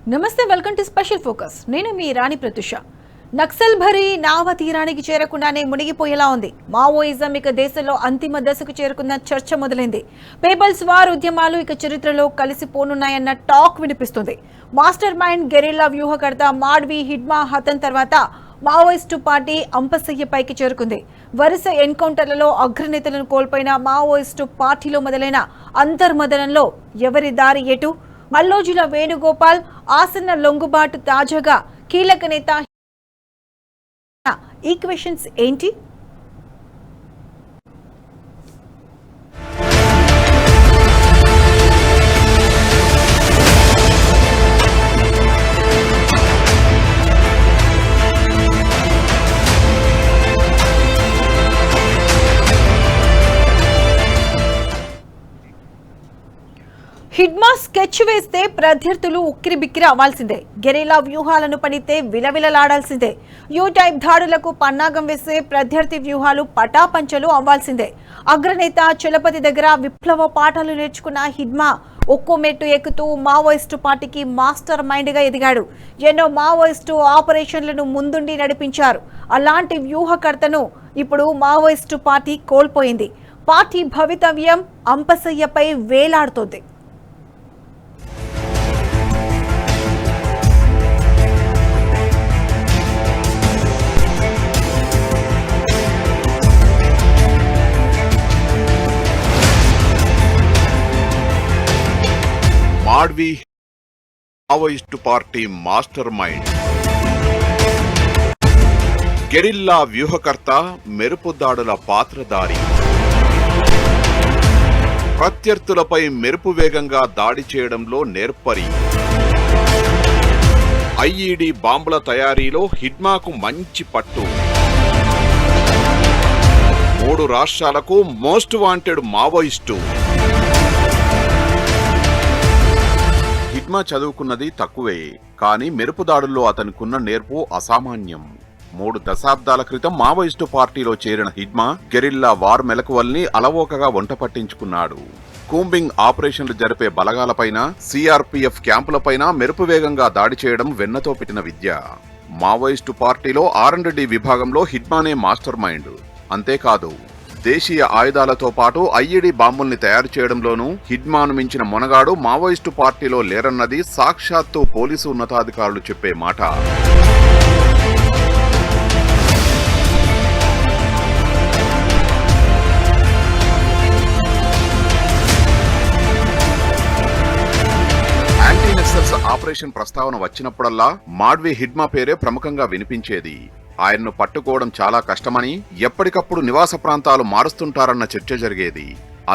నమస్తే, welcome to special focus. నేను మీ రాణి ప్రత్యూష. నక్సల్ భరి నావ తీరానికి చేరకుండానే మునిగిపోయేలా ఉంది. మావోయిజం ఇక దేశంలో అంతిమ దశకు చేరుకున్న చర్చ మొదలైంది. పీపుల్స్ వార్ ఉద్యమాలు ఇక చరిత్రలో కలిసిపోనున్నాయన్న టాక్ వినిపిస్తుంది. మాస్టర్ మైండ్ గెరిల్లా వ్యూహకర్త మాడ్వి హిడ్మా హతం తర్వాత మావోయిస్టు పార్టీ అంపశయ్యపైకి చేరుకుంది. వరుస ఎన్కౌంటర్లలో అగ్రనేతలను కోల్పోయిన మావోయిస్టు పార్టీలో మొదలైన అంతర్మదనంలో ఎవరి దారి ఎటు? మల్లోజుల వేణుగోపాల్ ఆసన్న లొంగుబాటు తాజాగా కీలక నేత ఈక్వేషన్స్ ఏంటి? హిడ్మా స్కెచ్ వేస్తే ప్రత్యర్థులు ఉక్కిరిబిక్కిరి అవ్వాల్సిందే. గెరిలా వ్యూహాలను పనితే విలవిలలాడాల్సిందే. యూ టైప్ దాడులకు పన్నాగం వేసే ప్రత్యర్థి వ్యూహాలు పటాపంచలు అవ్వాల్సిందే. అగ్రనేత చలపతి దగ్గర విప్లవ పాఠాలు నేర్చుకున్న హిడ్మా ఒక్కో మెట్టు ఎక్కుతూ మావోయిస్టు పార్టీకి మాస్టర్ మైండ్ గా ఎదిగాడు. ఎన్నో మావోయిస్టు ఆపరేషన్లను ముందుండి నడిపించారు. అలాంటి వ్యూహకర్తను ఇప్పుడు మావోయిస్టు పార్టీ కోల్పోయింది. పార్టీ భవితవ్యం అంపశయ్యపై వేలాడుతోంది. Madvi Maoist party mastermind, guerrilla వ్యూహకర్త, మెరుపు దాడుల పాత్రధారి, ప్రత్యర్థులపై మెరుపు వేగంగా దాడి చేయడంలో నేర్పరి, ఐఈడీ బాంబుల తయారీలో హిడ్మాకు మంచి పట్టు, 3 రాష్ట్రాలకు మోస్ట్ వాంటెడ్ మావోయిస్టు. హిడ్మా చదువుకున్నది తక్కువే, కానీ మెరుపు దాడుల్లో అతనికున్న నేర్పు అసామాన్యం. 3 దశాబ్దాల క్రితం మావోయిస్టు పార్టీలో చేరిన హిడ్మా గెరిల్లా వార్ మెలకువల్ని అలవోకగా వంట పట్టించుకున్నాడు. కూంబింగ్ ఆపరేషన్లు జరిపే బలగాలపైన, సిఆర్పీఎఫ్ క్యాంపులపైన మెరుపు వేగంగా దాడి చేయడం వెన్నతో పెట్టిన విద్య. మావోయిస్టు పార్టీలో R&D విభాగంలో హిడ్మానే మాస్టర్ మైండ్. అంతేకాదు, దేశీయ ఆయుధాలతో పాటు ఐఈడీ బాంబుల్ని తయారు చేయడంలోనూ హిడ్మాను మించిన మొనగాడు మావోయిస్టు పార్టీలో లేరన్నది సాక్షాత్తు పోలీసు ఉన్నతాధికారులు చెప్పే మాట. యాంటీ నక్సల్స్ ఆపరేషన్ ప్రస్తావన వచ్చినప్పుడల్లా మాడ్వి హిడ్మా పేరే ప్రముఖంగా వినిపించేది. ఆయన్ను పట్టుకోవడం చాలా కష్టమని, ఎప్పటికప్పుడు నివాస ప్రాంతాలు మారుస్తుంటారన్న చర్చ జరిగేది.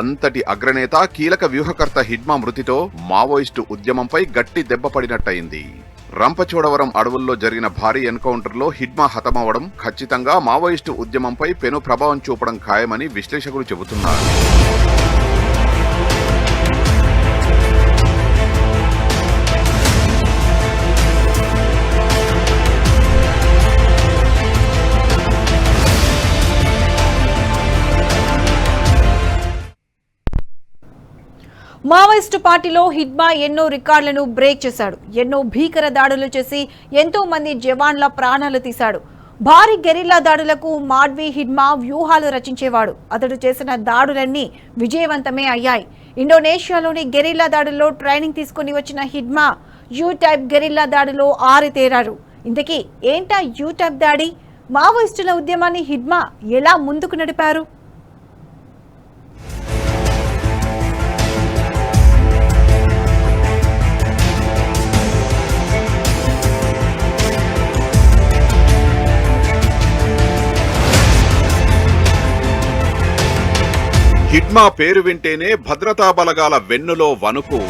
అంతటి అగ్రనేత, కీలక వ్యూహకర్త హిడ్మా మృతితో మావోయిస్టు ఉద్యమంపై గట్టి దెబ్బపడినట్టయింది. రంపచోడవరం అడవుల్లో జరిగిన భారీ ఎన్కౌంటర్లో హిడ్మా హతమవడం ఖచ్చితంగా మావోయిస్టు ఉద్యమంపై పెను ప్రభావం చూపడం ఖాయమని విశ్లేషకులు చెబుతున్నారు. మావోయిస్టు పార్టీలో హిడ్మా ఎన్నో రికార్డులను బ్రేక్ చేశాడు. ఎన్నో భీకర దాడులు చేసి ఎంతో మంది జవాన్ల ప్రాణాలు తీశాడు. భారీ గెరిల్లా దాడులకు మాడ్వి హిడ్మా వ్యూహాలు రచించేవాడు. అతడు చేసిన దాడులన్నీ విజయవంతమే అయ్యాయి. ఇండోనేషియాలోని గెరిల్లా దాడుల్లో ట్రైనింగ్ తీసుకుని వచ్చిన హిడ్మా యూ టైప్ గెరిల్లా దాడిలో ఆరితేరారు. ఇంతకీ ఏంటా యూ టైప్ దాడి? మావోయిస్టుల ఉద్యమాన్ని హిడ్మా ఎలా ముందుకు నడిపారు? హిడ్మా పేరు వింటేనే భద్రతా బలగాల వెన్నులో వణుకు.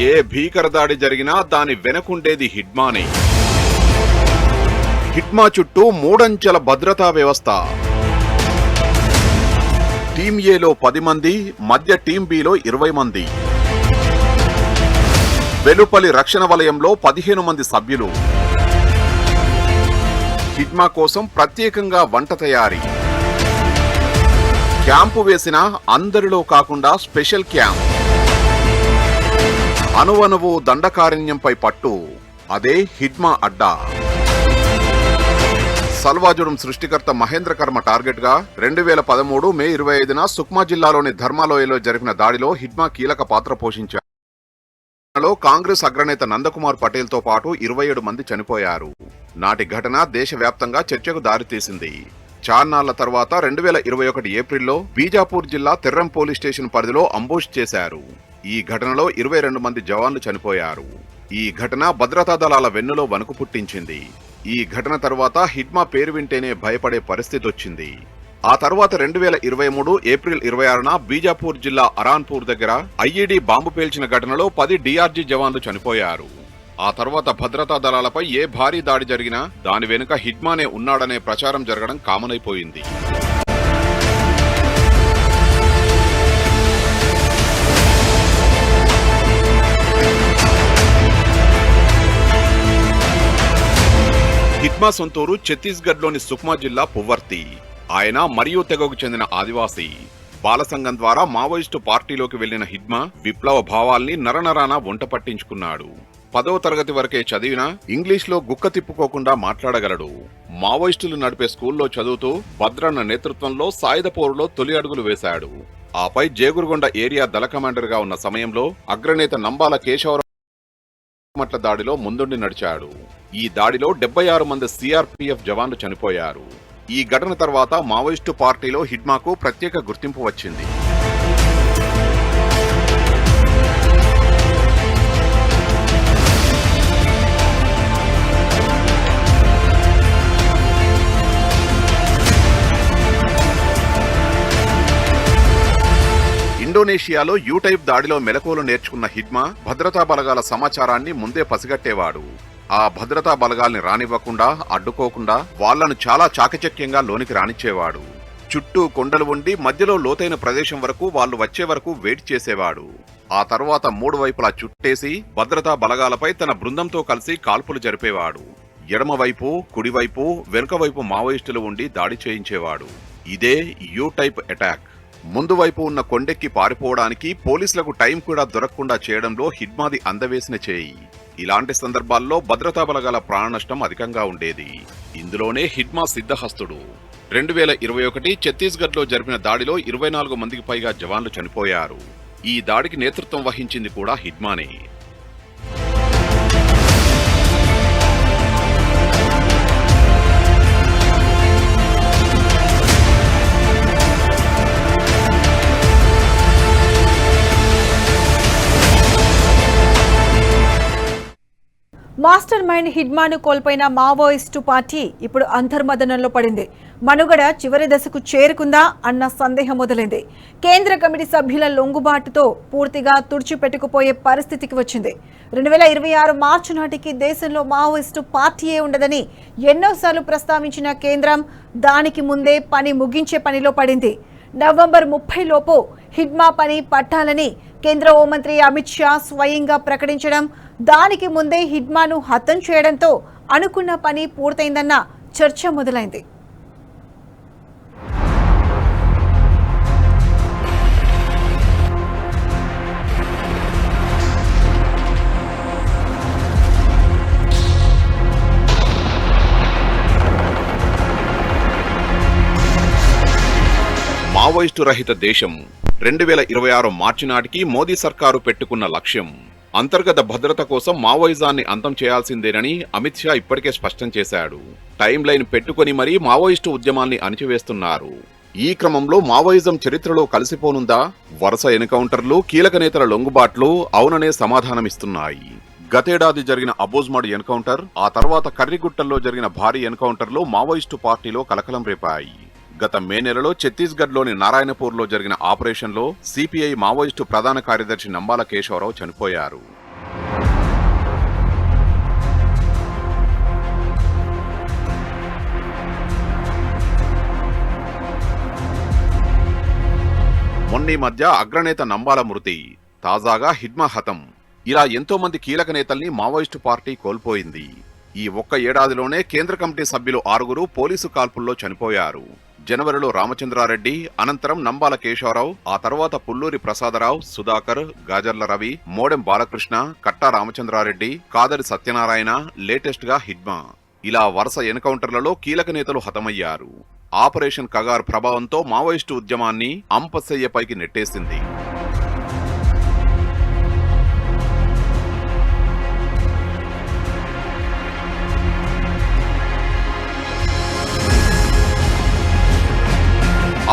ఏ భీకర దాడి జరిగినా దాని వెనకుండేది హిడ్మానే. హిడ్మా చుట్టూ 3 అంచెల భద్రతా వ్యవస్థ. టీం ఏలో 10 మంది, మధ్య టీం బిలో 20 మంది. వెలుపలి రక్షణ వలయంలో 15 మంది సభ్యులు. హిడ్మా కోసం ప్రత్యేకంగా వంట తయారీ. క్యాంపు వేసిన అందరిలో కాకుండా స్పెషల్ క్యాంప్. అణువణువు దండకారణ్యంపై పట్టు, అదే హిడ్మా అడ్డా. సల్వాజుడం సృష్టికర్త మహేంద్ర కర్మ టార్గెట్ గా 2013 మే 25న సుక్మా జిల్లాలోని ధర్మాలోయలో జరిపిన దాడిలో హిడ్మా కీలక పాత్ర పోషించారు. కాంగ్రెస్ అగ్రనేత నందకుమార్ పటేల్ తో పాటు 27 మంది చనిపోయారు. నాటి ఘటన దేశవ్యాప్తంగా చర్చకు దారితీసింది. చాన్నాళ్ల తర్వాత 2021 ఏప్రిల్లో బీజాపూర్ జిల్లా తెర్రం పోలీస్ స్టేషన్ పరిధిలో అంబుష్ చేశారు. ఈ ఘటనలో 22 మంది జవాన్లు చనిపోయారు. ఈ ఘటన భద్రతా దళాల వెన్నులో వణుకు పుట్టించింది. ఈ ఘటన తర్వాత హిడ్మా పేరు వింటేనే భయపడే పరిస్థితి వచ్చింది. ఆ తర్వాత 2023 ఏప్రిల్ 26న బీజాపూర్ జిల్లా అరాన్పూర్ దగ్గర ఐఈడీ బాంబు పేల్చిన ఘటనలో 10 డిఆర్జీ జవాన్లు చనిపోయారు. ఆ తర్వాత భద్రతా దళాలపై ఏ భారీ దాడి జరిగినా దాని వెనుక హిడ్మానే ఉన్నాడనే ప్రచారం జరగడం కామన్ అయిపోయింది. హిడ్మా సొంతూరు ఛత్తీస్గఢ్లోని సుక్మా జిల్లా పువ్వర్తి. ఆయన మరియు తెగకు చెందిన ఆదివాసీ. బాలసంఘం ద్వారా మావోయిస్టు పార్టీలోకి వెళ్లిన హిడ్మా విప్లవ భావాల్ని నరనరాన వంట పట్టించుకున్నాడు. 10వ తరగతి వరకే చదివినా ఇంగ్లీష్లో గుక్క తిప్పుకోకుండా మాట్లాడగలడు. మావోయిస్టులు నడిపే స్కూల్లో చదువుతూ భద్రన్న నేతృత్వంలో సాయుధపోరులో తొలి అడుగులు వేశాడు. ఆపై జేగురుగొండ ఏరియా దళ కమాండర్ గా ఉన్న సమయంలో అగ్రనేత నంబాల కేశవరావు మట్ల దాడిలో ముందుండి నడిచాడు. ఈ దాడిలో 76 మంది సిఆర్పీఎఫ్ జవాన్లు చనిపోయారు. ఈ ఘటన తర్వాత మావోయిస్టు పార్టీలో హిడ్మాకు ప్రత్యేక గుర్తింపు వచ్చింది. ఇండోనేషియాలో యూ-టైప్ దాడిలో మెలకువలు నేర్చుకున్న హిడ్మా భద్రతా బలగాల సమాచారాన్ని ముందే పసిగట్టేవాడు. ఆ భద్రతా బలగాల్ని రానివ్వకుండా, అడ్డుకోకుండా వాళ్లను చాలా చాకచక్యంగా లోనికి రానిచ్చేవాడు. చుట్టూ కొండలు ఉండి మధ్యలో లోతైన ప్రదేశం వరకు వాళ్లు వచ్చే వరకు వెయిట్ చేసేవాడు. ఆ తర్వాత 3 వైపులా చుట్టేసి భద్రతా బలగాలపై తన బృందంతో కలిసి కాల్పులు జరిపేవాడు. ఎడమవైపు, కుడివైపు, వెనుకవైపు మావోయిస్టులు ఉండి దాడి చేయించేవాడు. ఇదే యూ-టైప్ అటాక్. ముందు వైపు ఉన్న కొండెక్కి పారిపోవడానికి పోలీసులకు టైం కూడా దొరకకుండా చేయడంలో హిడ్మాది అందవేసిన చేయి. ఇలాంటి సందర్భాల్లో భద్రతా బలగాల ప్రాణ నష్టం అధికంగా ఉండేది. ఇందులోనే హిడ్మా సిద్ధహస్తుడు. 2021 ఛత్తీస్గఢ్లో జరిపిన దాడిలో 24 మందికి పైగా జవాన్లు చనిపోయారు. ఈ దాడికి నేతృత్వం వహించింది కూడా హిడ్మానే. మాస్టర్ మైండ్ హిడ్మాను కోల్పోయిన మావోయిస్టు పార్టీ ఇప్పుడు అంతర్మదనంలో పడింది. మనుగడ చివరి దశకు చేరుకుందా అన్న సందేహం మొదలైంది. కేంద్ర కమిటీ సభ్యుల లొంగుబాటుతో పూర్తిగా తుడిచిపెట్టుకుపోయే పరిస్థితికి వచ్చింది. 2026 మార్చి నాటికి దేశంలో మావోయిస్టు పార్టీయే ఉండదని ఎన్నోసార్లు ప్రస్తావించిన కేంద్రం దానికి ముందే పని ముగించే పనిలో పడింది. నవంబర్ 30 లోపు హిడ్మా పని పట్టాలని కేంద్ర హోంమంత్రి అమిత్ షా స్వయంగా ప్రకటించడం, దానికి ముందే హిడ్మాను హతం చేయడంతో అనుకున్న పని పూర్తయిందన్న చర్చ మొదలైంది. మావోయిస్టు రహిత దేశం 2026 మార్చి నాటికి మోదీ సర్కారు పెట్టుకున్న లక్ష్యం. అంతర్గత భద్రత కోసం మావోయిజాన్ని అంతం చేయాల్సిందేనని అమిత్ షా ఇప్పటికే స్పష్టం చేశాడు. టైం లైన్ పెట్టుకుని మరీ మావోయిస్టు ఉద్యమాల్ని అణిచివేస్తున్నారు. ఈ క్రమంలో మావోయిజం చరిత్రలో కలిసిపోనుందా? వరుస ఎన్కౌంటర్లు, కీలక నేతల లొంగుబాట్లు అవుననే సమాధానమిస్తున్నాయి. గతేడాది జరిగిన అబోజ్మడ్ ఎన్కౌంటర్, ఆ తర్వాత కర్రిగుట్టల్లో జరిగిన భారీ ఎన్కౌంటర్లు మావోయిస్టు పార్టీలో కలకలం రేపాయి. గత మే నెలలో ఛత్తీస్గఢ్లోని నారాయణపూర్లో జరిగిన ఆపరేషన్లో సిపిఐ మావోయిస్టు ప్రధాన కార్యదర్శి నంబాల కేశవరావు చనిపోయారు. మొన్నీ మధ్య అగ్రనేత నంబాల మృతి, తాజాగా హిడ్మా హతం. ఇలా ఎంతో మంది కీలక నేతల్ని మావోయిస్టు పార్టీ కోల్పోయింది. ఈ ఒక్క ఏడాదిలోనే కేంద్ర కమిటీ సభ్యులు 6 పోలీసు కాల్పుల్లో చనిపోయారు. జనవరిలో రామచంద్రారెడ్డి, అనంతరం నంబాల కేశవరావు, ఆ తర్వాత పుల్లూరి ప్రసాదరావు, సుధాకర్, గాజర్ల రవి, మోడెం బాలకృష్ణ, కట్టా రామచంద్రారెడ్డి, కాదరి సత్యనారాయణ, లేటెస్ట్ గా హిడ్మా. ఇలా వరుస ఎన్కౌంటర్లలో కీలక నేతలు హతమయ్యారు. ఆపరేషన్ కగార్ ప్రభావంతో మావోయిస్టు ఉద్యమాన్ని అంపశయ్యపైకి నెట్టేసింది.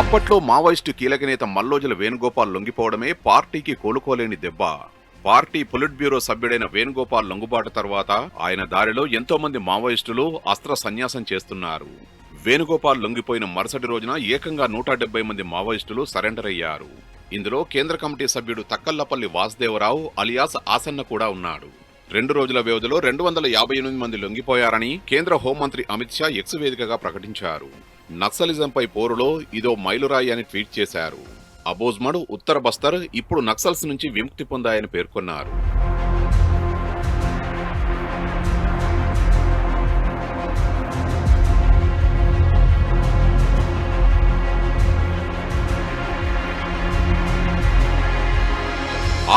అప్పట్లో మావోయిస్టు కీలక నేత మల్లోజుల వేణుగోపాల్ లొంగిపోవడమే పార్టీకి కోలుకోలేని దెబ్బ. పార్టీ పొలిట్ బ్యూరో సభ్యుడైన వేణుగోపాల్ లొంగుబాటు తర్వాత ఆయన దారిలో ఎంతో మంది మావోయిస్టులు అస్త్ర సన్యాసం చేస్తున్నారు. వేణుగోపాల్ లొంగిపోయిన మరుసటి రోజున ఏకంగా 170 మంది మావోయిస్టులు సరెండర్ అయ్యారు. ఇందులో కేంద్ర కమిటీ సభ్యుడు తక్కల్లపల్లి వాసుదేవరావు అలియాస్ ఆసన్న కూడా ఉన్నాడు. 2 రోజుల వ్యవధిలో 258 మంది లొంగిపోయారని కేంద్ర హోంమంత్రి అమిత్ షా ఎక్స్ వేదికగా ప్రకటించారు. నక్సలిజంపై పోరులో ఇదో మైలురాయి అని ట్వీట్ చేశారు. అబోజ్మడు, ఉత్తర బస్తర్ ఇప్పుడు నక్సల్స్ నుంచి విముక్తి పొందాయని పేర్కొన్నారు.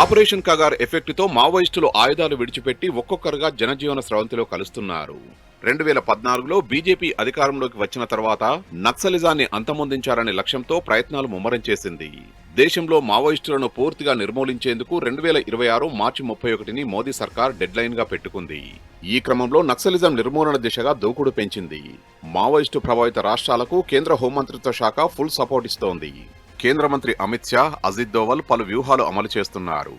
ఆపరేషన్ కగార్ ఎఫెక్ట్ తో మావోయిస్టులు ఆయుధాలు విడిచిపెట్టి ఒక్కొక్కరుగా జనజీవన స్రవంతిలో కలుస్తున్నారు. 2014లో బీజేపీ అధికారంలోకి వచ్చిన తర్వాత నక్సలిజాన్ని అంతమొందించాలనే లక్ష్యంతో ప్రయత్నాలు ముమ్మరం చేసింది. దేశంలో మావోయిస్టులను పూర్తిగా నిర్మూలించేందుకు 2026 మార్చి 31ని మోదీ సర్కార్ డెడ్ లైన్ గా పెట్టుకుంది. ఈ క్రమంలో నక్సలిజం నిర్మూలన దిశగా దూకుడు పెంచింది. మావోయిస్టు ప్రభావిత రాష్ట్రాలకు కేంద్ర హోంమంత్రిత్వ శాఖ ఫుల్ సపోర్ట్ ఇస్తోంది. కేంద్ర మంత్రి అమిత్ షా, అజిత్ దోవల్ పలు వ్యూహాలు అమలు చేస్తున్నారు.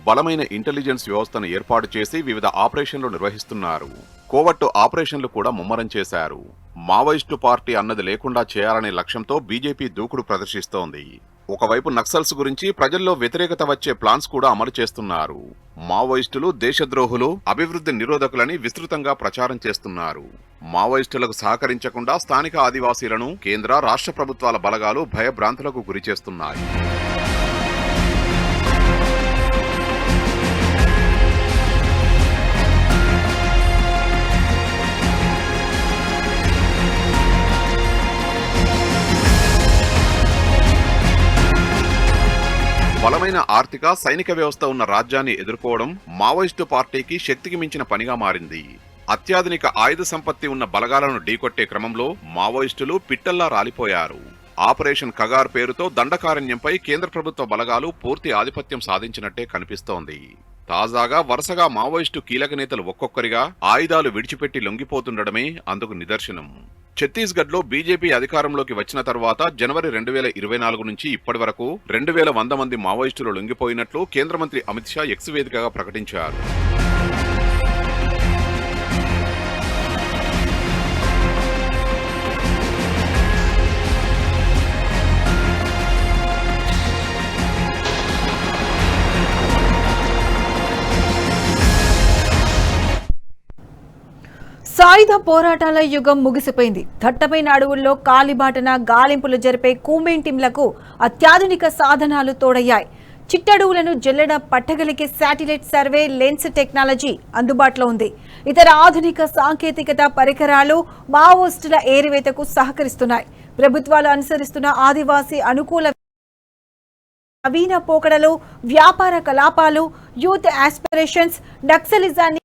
బలమైన ఇంటెలిజెన్స్ వ్యవస్థను ఏర్పాటు చేసి వివిధ ఆపరేషన్లు నిర్వహిస్తున్నారు. కోవట్టు ఆపరేషన్లు కూడా ముమ్మరం చేశారు. మావోయిస్టు పార్టీ అన్నది లేకుండా చేయాలనే లక్ష్యంతో బీజేపీ దూకుడు ప్రదర్శిస్తోంది. ఒకవైపు నక్సల్స్ గురించి ప్రజల్లో వ్యతిరేకత వచ్చే ప్లాన్స్ కూడా అమలు చేస్తున్నారు. మావోయిస్టులు దేశద్రోహులు, అభివృద్ధి నిరోధకులని విస్తృతంగా ప్రచారం చేస్తున్నారు. మావోయిస్టులకు సహకరించకుండా స్థానిక ఆదివాసీలను కేంద్ర, రాష్ట్ర ప్రభుత్వాల బలగాలు భయభ్రాంతులకు గురిచేస్తున్నాయి. బలమైన ఆర్థిక, సైనిక వ్యవస్థ ఉన్న రాజ్యాన్ని ఎదుర్కోవడం మావోయిస్టు పార్టీకి శక్తికి మించిన పనిగా మారింది. అత్యాధునిక ఆయుధ సంపత్తి ఉన్న బలగాలను ఢీకొట్టే క్రమంలో మావోయిస్టులు పిట్టల్లా రాలిపోయారు. ఆపరేషన్ కగార్ పేరుతో దండకారణ్యంపై కేంద్ర ప్రభుత్వ బలగాలు పూర్తి ఆధిపత్యం సాధించినట్టే కనిపిస్తోంది. తాజాగా వరుసగా మావోయిస్టు కీలక నేతలు ఒక్కొక్కరిగా ఆయుధాలు విడిచిపెట్టి లొంగిపోతుండడమే అందుకు నిదర్శనం. ఛత్తీస్గఢ్ లో బీజేపీ అధికారంలోకి వచ్చిన తర్వాత జనవరి 2024 నుంచి ఇప్పటి వరకు 2100 మంది మావోయిస్టులు లొంగిపోయినట్లు కేంద్ర మంత్రి అమిత్ షా ఎక్స్ వేదికగా ప్రకటించారు. సాయుధ పోరాటాల యుగం ముగిసిపోయింది. దట్టమైన అడవుల్లో కాలిబాటన గాలింపులు జరిపే కూంబింగ్ టీంలకు అత్యాధునిక సాధనాలు తోడయ్యాయి. చిట్టడవులను జల్లెడ పట్టగలిగే శాటిలైట్ సర్వే లెన్స్ టెక్నాలజీ అందుబాటులో ఉంది. ఇతర ఆధునిక సాంకేతికత పరికరాలు మావోయిస్టుల ఏరివేతకు సహకరిస్తున్నాయి. ప్రభుత్వాలు అనుసరిస్తున్న ఆదివాసీ అనుకూల నవీన పోకడలు, వ్యాపార కలాపాలు, యూత్ ఆస్పిరేషన్స్ నక్సలిజాన్ని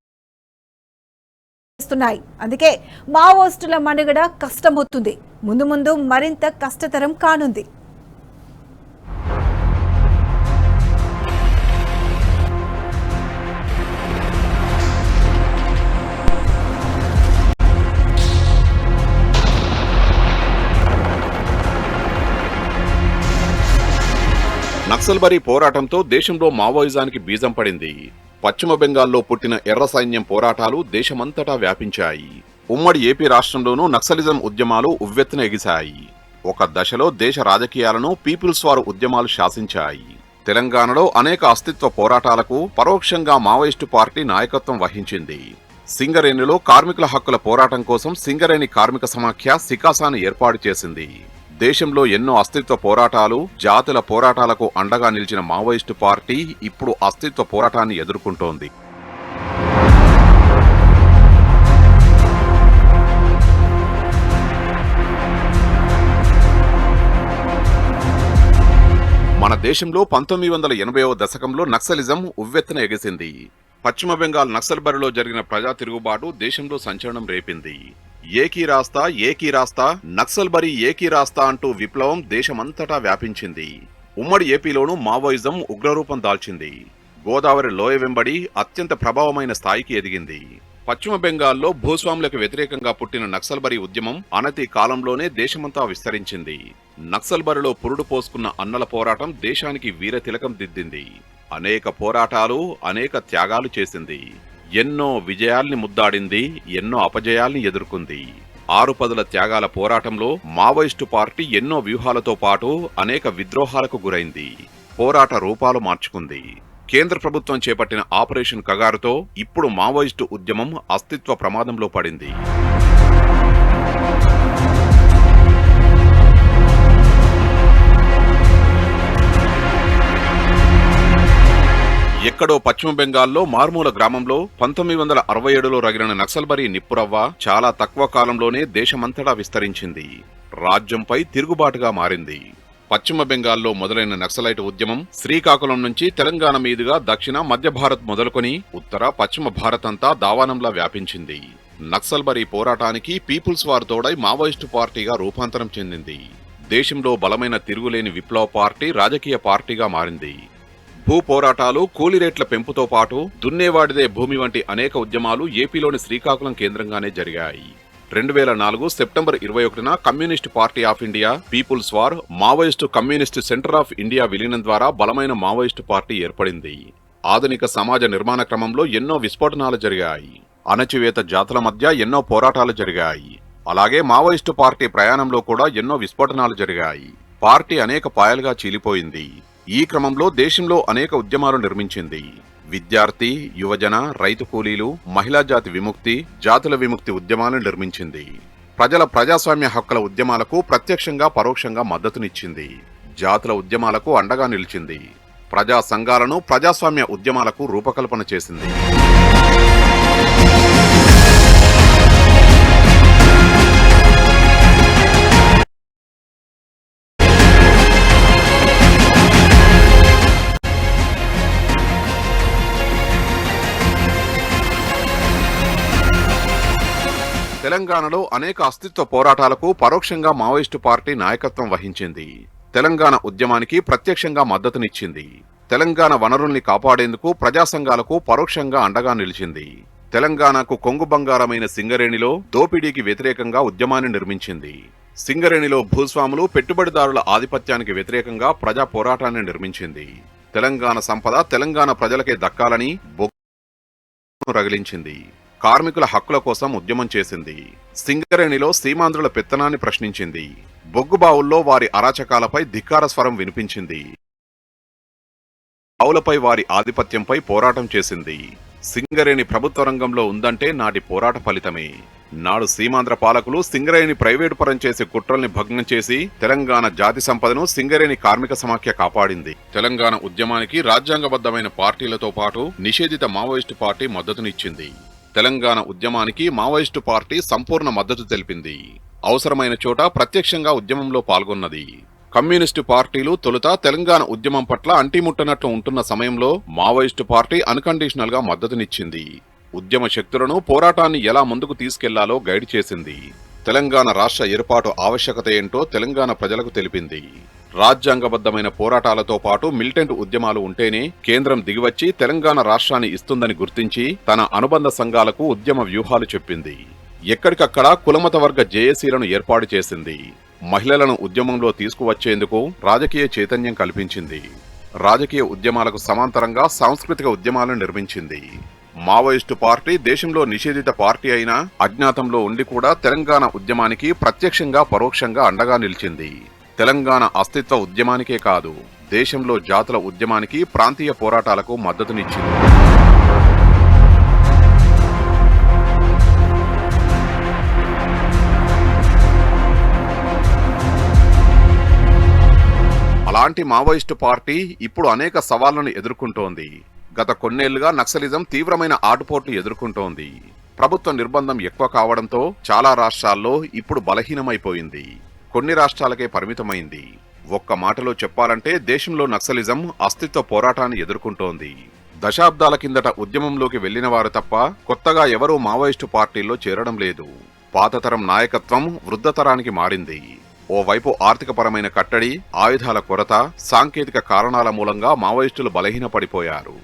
అందుకే మావోయిస్టుల మనుగడ కష్టమవుతుంది. ముందు ముందు మరింత కష్టతరం కానుంది. నక్సల్బరీ పోరాటంతో దేశంలో మావోయిజానికి బీజం పడింది. పశ్చిమ బెంగాల్లో పుట్టిన ఎర్ర సైన్యం పోరాటాలు దేశమంతటా వ్యాపించాయి. ఉమ్మడి ఏపీ రాష్ట్రంలోనూ నక్సలిజం ఉద్యమాలు ఉవ్వెత్తున ఎగిశాయి. ఒక దశలో దేశ రాజకీయాలను పీపుల్స్ వార్ ఉద్యమాలు శాసించాయి. తెలంగాణలో అనేక అస్తిత్వ పోరాటాలకు పరోక్షంగా మావోయిస్టు పార్టీ నాయకత్వం వహించింది. సింగరేణిలో కార్మికుల హక్కుల పోరాటం కోసం సింగరేణి కార్మిక సమాఖ్య సికాసాను ఏర్పాటు చేసింది. దేశంలో ఎన్నో అస్తిత్వ పోరాటాలు, జాతుల పోరాటాలకు అండగా నిలిచిన మావోయిస్టు పార్టీ ఇప్పుడు అస్తిత్వ పోరాటాన్ని ఎదుర్కొంటోంది. దేశంలో 1980వ దశకంలో నక్సలిజం ఉవ్వెత్తున ఎగిసింది. పశ్చిమ బెంగాల్ నక్సల్ బరిలో జరిగిన ప్రజా తిరుగుబాటు దేశంలో సంచలనం రేపింది. ఏకీ రాస్తా నక్సల్ బరి ఏకీ రాస్తా అంటూ విప్లవం దేశమంతటా వ్యాపించింది. ఉమ్మడి ఏపీలోనూ మావోయిజం ఉగ్రరూపం దాల్చింది. గోదావరి లోయ వెంబడి అత్యంత ప్రభావమైన స్థాయికి ఎదిగింది. పశ్చిమ బెంగాల్లో భూస్వాములకు వ్యతిరేకంగా పుట్టిన నక్సల్బరీ ఉద్యమం అనతి కాలంలోనే దేశమంతా విస్తరించింది. నక్సల్బరిలో పురుడు పోసుకున్న అన్నల పోరాటం దేశానికి వీర తిలకం దిద్దింది. అనేక పోరాటాలు, అనేక త్యాగాలు చేసింది. ఎన్నో విజయాల్ని ముద్దాడింది, ఎన్నో అపజయాల్ని ఎదుర్కొంది. 6 పదుల త్యాగాల పోరాటంలో మావోయిస్టు పార్టీ ఎన్నో వ్యూహాలతో పాటు అనేక విద్రోహాలకు గురైంది. పోరాట రూపాలు మార్చుకుంది. కేంద్ర ప్రభుత్వం చేపట్టిన ఆపరేషన్ కగారుతో ఇప్పుడు మావోయిస్టు ఉద్యమం అస్తిత్వ ప్రమాదంలో పడింది. ఎక్కడో పశ్చిమ బెంగాల్లో మారుమూల గ్రామంలో 1967లో రగిలిన నక్సల్బరీ నిప్పురవ్వ చాలా తక్కువ కాలంలోనే దేశమంతటా విస్తరించింది. రాజ్యంపై తిరుగుబాటుగా మారింది. పశ్చిమ బెంగాల్లో మొదలైన నక్సలైట్ ఉద్యమం శ్రీకాకుళం నుంచి తెలంగాణ మీదుగా దక్షిణ మధ్య భారత్ మొదలుకొని ఉత్తర పశ్చిమ భారత్ అంతా దావానంలా వ్యాపించింది. నక్సల్బరీ పోరాటానికి పీపుల్స్ వార్ తోడై మావోయిస్టు పార్టీగా రూపాంతరం చెందింది. దేశంలో బలమైన తిరుగులేని విప్లవ పార్టీ రాజకీయ పార్టీగా మారింది. భూ పోరాటాలు, కూలీ రేట్ల పెంపుతో పాటు దున్నేవాడిదే భూమి వంటి అనేక ఉద్యమాలు ఏపీలోని శ్రీకాకుళం కేంద్రంగానే జరిగాయి. 2004 సెప్టెంబర్ 21న Communist Party of India, People's War, Maoist Communist Centre of India విలీనం ద్వారా బలమైన మావోయిస్టు పార్టీ ఏర్పడింది. ఆధునిక సమాజ నిర్మాణ క్రమంలో ఎన్నో విస్ఫోటనాలు జరిగాయి. అణచివేత జాతుల మధ్య ఎన్నో పోరాటాలు జరిగాయి. అలాగే మావోయిస్టు పార్టీ ప్రయాణంలో కూడా ఎన్నో విస్ఫోటనాలు జరిగాయి. పార్టీ అనేక పాయలుగా చీలిపోయింది. ఈ క్రమంలో దేశంలో అనేక ఉద్యమాలు నిర్మించింది. విద్యార్థి, యువజన, రైతు కూలీలు, మహిళా జాతి విముక్తి, జాతుల విముక్తి ఉద్యమాలను నిర్మించింది. ప్రజల ప్రజాస్వామ్య హక్కుల ఉద్యమాలకు ప్రత్యక్షంగా పరోక్షంగా మద్దతునిచ్చింది. జాతుల ఉద్యమాలకు అండగా నిలిచింది. ప్రజా సంఘాలను ప్రజాస్వామ్య ఉద్యమాలకు రూపకల్పన చేసింది. తెలంగాణలో అనేక అస్తిత్వ పోరాటాలకు పరోక్షంగా మావోయిస్టు పార్టీ నాయకత్వం వహించింది. తెలంగాణ ఉద్యమానికి ప్రత్యక్షంగా మద్దతునిచ్చింది. తెలంగాణ వనరుల్ని కాపాడేందుకు ప్రజా సంఘాలకు పరోక్షంగా అండగా నిలిచింది. తెలంగాణకు కొంగు బంగారమైన సింగరేణిలో దోపిడీకి వ్యతిరేకంగా ఉద్యమాన్ని నిర్మించింది. సింగరేణిలో భూస్వాములు, పెట్టుబడిదారుల ఆధిపత్యానికి వ్యతిరేకంగా ప్రజా పోరాటాన్ని నిర్మించింది. తెలంగాణ సంపద తెలంగాణ ప్రజలకే దక్కాలని బొగ్గు రగిలించింది. కార్మికుల హక్కుల కోసం ఉద్యమం చేసింది. సింగరేణిలో సీమాంధ్రుల పెత్తనాన్ని ప్రశ్నించింది. బొగ్గుబావుల్లో వారి అరాచకాలపై ధిక్కార స్వరం వినిపించింది. బావులపై వారి ఆధిపత్యంపై పోరాటం చేసింది. సింగరేణి ప్రభుత్వ రంగంలో ఉందంటే నాటి పోరాట ఫలితమే. నాడు సీమాంధ్ర పాలకులు సింగరేణి ప్రైవేటు పరం చేసే కుట్రల్ని భగ్నం చేసి తెలంగాణ జాతి సంపదను సింగరేణి కార్మిక సమాఖ్య కాపాడింది. తెలంగాణ ఉద్యమానికి రాజ్యాంగబద్ధమైన పార్టీలతో పాటు నిషేధిత మావోయిస్టు పార్టీ మద్దతునిచ్చింది. తెలంగాణ ఉద్యమానికి మావోయిస్టు పార్టీ సంపూర్ణ మద్దతు తెలిపింది. అవసరమైన చోట ప్రత్యక్షంగా ఉద్యమంలో పాల్గొన్నది. కమ్యూనిస్టు పార్టీలు తొలుత తెలంగాణ ఉద్యమం పట్ల అంటిముట్టనట్లు ఉంటున్న సమయంలో మావోయిస్టు పార్టీ అన్కండిషనల్ గా మద్దతునిచ్చింది. ఉద్యమ శక్తులను, పోరాటాన్ని ఎలా ముందుకు తీసుకెళ్లాలో గైడ్ చేసింది. తెలంగాణ రాష్ట్ర ఏర్పాటు ఆవశ్యకత ఏంటో తెలంగాణ ప్రజలకు తెలిపింది. రాజ్యాంగబద్ధమైన పోరాటాలతో పాటు మిలిటెంట్ ఉద్యమాలు ఉంటేనే కేంద్రం దిగివచ్చి తెలంగాణ రాష్ట్రాన్ని ఇస్తుందని గుర్తించి తన అనుబంధ సంఘాలకు ఉద్యమ వ్యూహాలు చెప్పింది. ఎక్కడికక్కడ కులమత వర్గ జేఏసీలను ఏర్పాటు చేసింది. మహిళలను ఉద్యమంలో తీసుకువచ్చేందుకు రాజకీయ చైతన్యం కల్పించింది. రాజకీయ ఉద్యమాలకు సమాంతరంగా సాంస్కృతిక ఉద్యమాలను నిర్మించింది. మావోయిస్టు పార్టీ దేశంలో నిషేధిత పార్టీ అయినా అజ్ఞాతంలో ఉండి కూడా తెలంగాణ ఉద్యమానికి ప్రత్యక్షంగా పరోక్షంగా అండగా నిలిచింది. తెలంగాణ అస్తిత్వ ఉద్యమానికే కాదు, దేశంలో జాతుల ఉద్యమానికి, ప్రాంతీయ పోరాటాలకు మద్దతునిచ్చింది. అలాంటి మావోయిస్టు పార్టీ ఇప్పుడు అనేక సవాళ్లను ఎదుర్కొంటోంది. గత కొన్నేళ్లుగా నక్సలిజం తీవ్రమైన ఆటుపోట్లు ఎదుర్కొంటోంది. ప్రభుత్వ నిర్బంధం ఎక్కువ కావడంతో చాలా రాష్ట్రాల్లో ఇప్పుడు బలహీనమైపోయింది. కొన్ని రాష్ట్రాలకే పరిమితమైంది. ఒక్క మాటలో చెప్పాలంటే దేశంలో నక్సలిజం అస్తిత్వ పోరాటాన్ని ఎదుర్కొంటోంది. దశాబ్దాల కిందట ఉద్యమంలోకి వెళ్లిన వారు తప్ప కొత్తగా ఎవరూ మావోయిస్టు పార్టీల్లో చేరడం లేదు. పాతతరం నాయకత్వం వృద్ధతరానికి మారింది. ఓవైపు ఆర్థికపరమైన కట్టడి, ఆయుధాల కొరత, సాంకేతిక కారణాల మూలంగా మావోయిస్టులు బలహీనపడిపోయారు.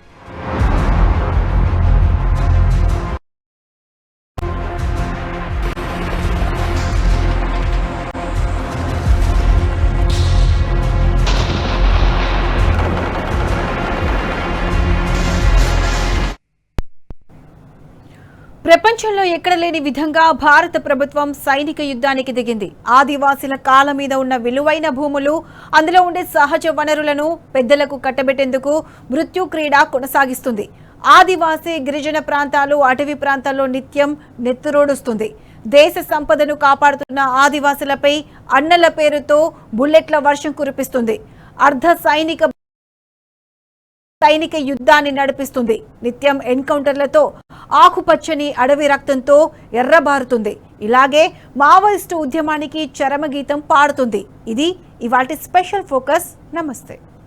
ప్రపంచంలో ఎక్కడ లేని విధంగా భారత ప్రభుత్వం సైనిక యుద్ధానికి దిగింది. ఆదివాసీల కాళ్ళ మీద ఉన్న విలువైన భూములు, అందులో ఉండే సహజ వనరులను పెద్దలకు కట్టబెట్టేందుకు మృత్యు క్రీడ కొనసాగిస్తుంది. ఆదివాసీ గిరిజన ప్రాంతాలు, అటవీ ప్రాంతాల్లో నిత్యం నెత్తురోడుస్తుంది. దేశ సంపదను కాపాడుతున్న ఆదివాసులపై అన్నల పేరుతో బుల్లెట్ల వర్షం కురిపిస్తుంది. అర్ధ సైనిక యుద్ధాన్ని నడిపిస్తుంది. నిత్యం ఎన్కౌంటర్లతో ఆకుపచ్చని అడవి రక్తంతో ఎర్రబారుతుంది. ఇలాగే మావోయిస్టు ఉద్యమానికి చరమగీతం పాడుతుంది. ఇది ఇవాల్టి స్పెషల్ ఫోకస్. నమస్తే.